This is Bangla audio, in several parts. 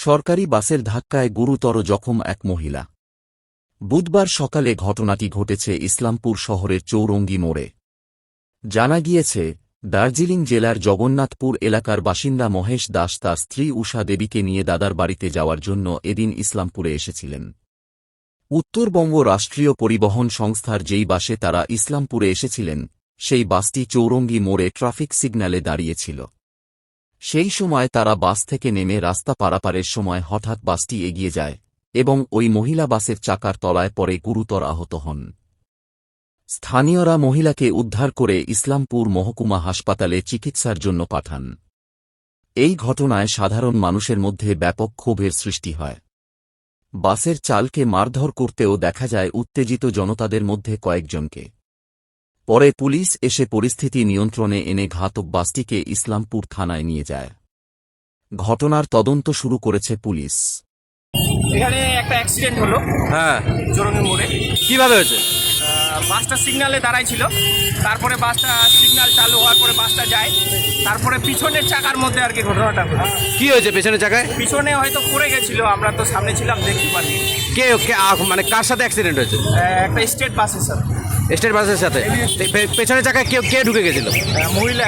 সরকারি বাসের ধাক্কায় গুরুতর জখম এক মহিলা। বুধবার সকালে ঘটনাটি ঘটেছে ইসলামপুর শহরের চৌরঙ্গি মোড়ে। জানা গিয়েছে, দার্জিলিং জেলার জগন্নাথপুর এলাকার বাসিন্দা মহেশ দাস তার স্ত্রী উষা দেবীকে নিয়ে দাদার বাড়িতে যাওয়ার জন্য এদিন ইসলামপুরে এসেছিলেন। উত্তরবঙ্গ রাষ্ট্রীয় পরিবহন সংস্থার যেই বাসে তারা ইসলামপুরে এসেছিলেন, সেই বাসটি চৌরঙ্গি মোড়ে ট্রাফিক সিগন্যালে দাঁড়িয়েছিল। সেই সময় তারা বাস থেকে নেমে রাস্তা পারাপারের সময় হঠাৎ বাসটি এগিয়ে যায় এবং ওই মহিলা বাসের চাকার তলায় পড়ে গুরুতর আহত হন। স্থানীয়রা মহিলাকে উদ্ধার করে ইসলামপুর মহকুমা হাসপাতালে চিকিৎসার জন্য পাঠান। এই ঘটনায় সাধারণ মানুষের মধ্যে ব্যাপক ক্ষোভের সৃষ্টি হয়। বাসের চালকে মারধর করতেও দেখা যায় উত্তেজিত জনতাদের মধ্যে কয়েকজনকে। পরে পুলিশ এসে পরিস্থিতি নিয়ন্ত্রণে এনে ঘাতক বাসটিকে ইসলামপুর থানায় নিয়ে যায়। ঘটনার তদন্ত শুরু করেছে পুলিশ। এখানে একটা অ্যাক্সিডেন্ট হলো। হ্যাঁ, চৌরঙ্গি মোড়ে। কিভাবে হয়েছে? বাসটা সিগন্যালে দাঁড়াইছিল, তারপরে বাসটা সিগন্যাল চালু হওয়ার পরে বাসটা যায়, তারপরে পিছনের চাকার মধ্যে আর কি ঘটনাটা হলো। কি হয়েছে পেছনের চাকায়? পিছনে হয়তো পড়ে গেছিল, আমরা তো সামনে ছিলাম, দেখতে পারি। মানে কার সাথে অ্যাক্সিডেন্ট হয়েছে? একটা স্টেট বাসের সাথে। স্টেট বাসের সাথে? পেছনের চাকায় কে ঢুকে গেছিল?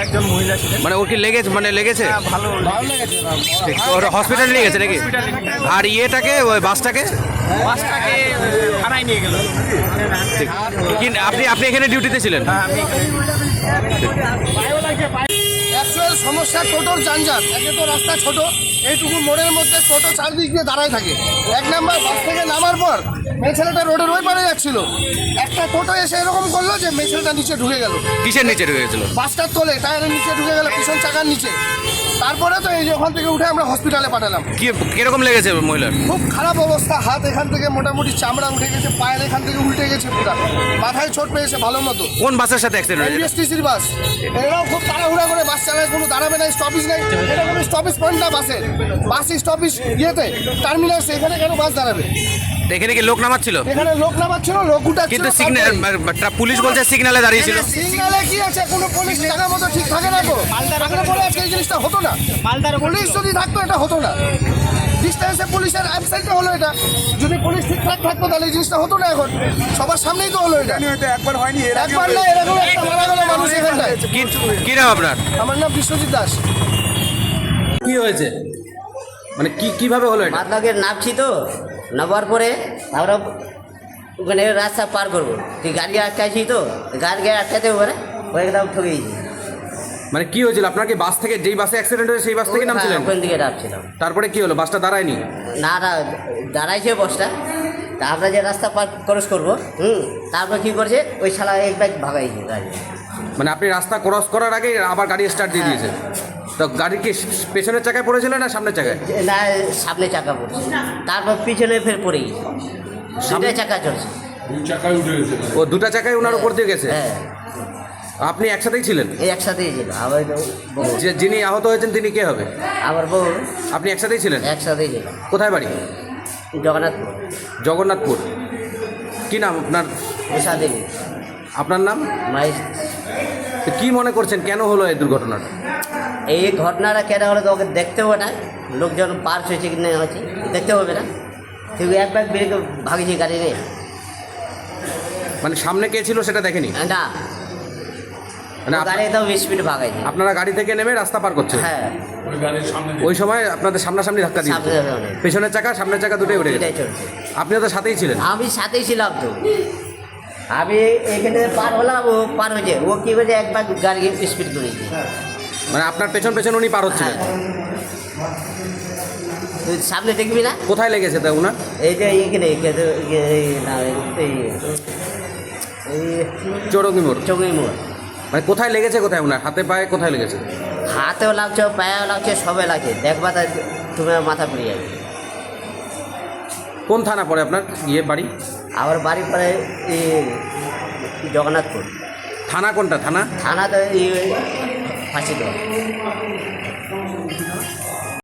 একজন মহিলা ছিলেন। মানে ওর কি লেগেছে? ভালো লেগেছে। ওর হসপিটালে নিয়ে গেছে নাকি? আর ইয়েটাকে, ওই বাসটাকে থানায় নিয়ে গেল। আপনি এখানে ডিউটিতে ছিলেন? অ্যাকচুয়াল সমস্যা টোটোর যানজট। একে তো রাস্তা ছোট, এইটুকু মোড়ের মধ্যে টোটো চারদিক দিয়ে দাঁড়ায় থাকে। এক নাম্বার, বাস থেকে নামার পর মেয়ে ছেলেটা রোডের ওই পারে যাচ্ছিল, একটা টোটো এসে এরকম করলো যে মেয়ে ছেলেটা নিচে ঢুকে গেল। কিসের নিচে ঢুকে গেছিল? বাসটার তোলে টায়ারের নিচে ঢুকে গেল, পিছন চাকার নিচে। তারপরে তো এই যে ওখান থেকে উঠে আমরা হসপিটালে পাঠালাম। কিরকম লেগেছে মহিলার? খুব খারাপ অবস্থা, হাত এখান থেকে মোটামুটি চামড়া উঠে গেছে, পায়ের এখান থেকে উল্টে গেছে পুরা, মাথায় চোট পেয়েছে ভালো মতো। কোন বাসের সাথে অ্যাক্সিডেন্ট হয়েছে? এনবিএসটিসির বাস। এরাও খুব তাড়াহুড়া করে বাস চালায়, কোনো দাঁড়াবে না, স্টপেজ নেই। এটা কোনো স্টপেজ পয়েন্ট না বাসের, বাস স্টপেজ ইয়েতে টার্মিনাল, এখানে কেন বাস দাঁড়াবে? এখানে কি লোক নামাচ্ছিল? এখানে লোক নামাচ্ছিল, লোক উঠাচ্ছিল। কিন্তু পুলিশ বলছে সিগন্যালে দাঁড়িয়েছিল। সিগন্যালে কি আছে, কোনো পুলিশ টাকা মতো ঠিক থাকে না গো। আগে বলে আজকে এই জিনিসটা হতো না। পুলিশ যদি থাকতো এটা হতো না। ডিস্টেন্সে পুলিশের অ্যাবসেন্টে হলো এটা। যদি পুলিশ ঠিকঠাক থাকতো তাহলে এই জিনিসটা হতো না। এখন সবার সামনেই তো হলো এটা। একবার হয়নি, একবার না, এরকম একটা মারা গেল মানুষ এখানটায়। কি নাম আপনার? আমার নাম বিশ্বজিৎ দাস। কি হয়েছে, মানে কিভাবে হলো এটা? মাতলাকে নামছি তো, নামার পরে আমরা ওখানে রাস্তা পার করবো, তুই গাড়ি আটকাইছি তো, গাড়ি আটকাতে পারে ও একদম ঠকে গেছি। মানে কি হয়েছিল? আপনার কি বাস থেকে, যেই বাসে অ্যাক্সিডেন্ট হয়েছে সেই বাস থেকে নামছিলেন? ওখান থেকে নামছিলাম। তারপরে কি হলো? বাসটা দাঁড়ায়নি? না দাঁড়াইছে বসটা, তা আমরা যে রাস্তা পার ক্রস করবো, তারপর কী করছে ওই শালা এক ব্যাগ ভাগাইছে গাড়ি। মানে আপনি রাস্তা ক্রস করার আগে আবার গাড়ি স্টার্ট দিয়ে দিয়েছে? তো গাড়ি কি পেছনের চাকায় পড়েছিল না সামনের চাকায়? না, সামনে চাকা পড়ছে, তারপর পিছনে ফের পড়ে গেছে, সামনে চাকা চলছে। ও দুটা চাকায় ওনার উপর দিয়ে গেছে? হ্যাঁ। আপনি একসাথেই ছিলেন? এই একসাথেই ছিল। আবার বউ, যিনি আহত হয়েছেন তিনি কে হবে? আমার বউ। আপনি একসাথেই ছিলেন? একসাথেই ছিল। কোথায় বাড়ি? জগন্নাথপুর। জগন্নাথপুর। কি নাম আপনার? উষা দেবী। আপনার নাম? মাইস। তো কি মনে করছেন কেন হলো এই দুর্ঘটনাটা? এই ঘটনাটা কেন হলো তো ওকে দেখতে হবে না, লোকজন পার হয়েছে কি না হয়েছে দেখতে হবে না, তুই একবার বেরিয়ে ভাগিয়েছি গাড়ি নিয়ে। মানে সামনে কে ছিল সেটা দেখেনি? না, মানে গাড়ি একদম স্পিডে ভাগাইছে। আপনারা গাড়ি থেকে নেমে রাস্তা পার করছেন? হ্যাঁ। ওই সময় আপনাদের সামনাসামনি ধাক্কা দিয়েছে? পেছনের চাকা সামনের চাকা দুটোই উঠে গেছে? আপনি তো সাথেই ছিলেন? আমি সাথেই ছিলাম তো, আমি এখানে পার হলাম, ও পার হয়েছে, ও কী করেছে একবার গাড়ি স্পিড করেছে। মানে আপনার পেছন পেছন উনি পার হচ্ছিলেন? তুই সামনে দেখবি না? কোথায় লেগেছে তা ওনার? এই যে এইখানে চৌরঙ্গি মোড়? চৌকি মোড়। মানে কোথায় লেগেছে, কোথায় ওনার হাতে পায়ে কোথায় লেগেছে? হাতেও লাগছে, পায়েও লাগছে, সবে লাগছে, দেখবা তা তোমার মাথা পড়ে যাবে। কোন থানা পড়ে আপনার বাড়ি? আমার বাড়ি পরে এই জগন্নাথপুর। থানা কোনটা? থানা থানা তো এই ফাঁসি দেওয়া।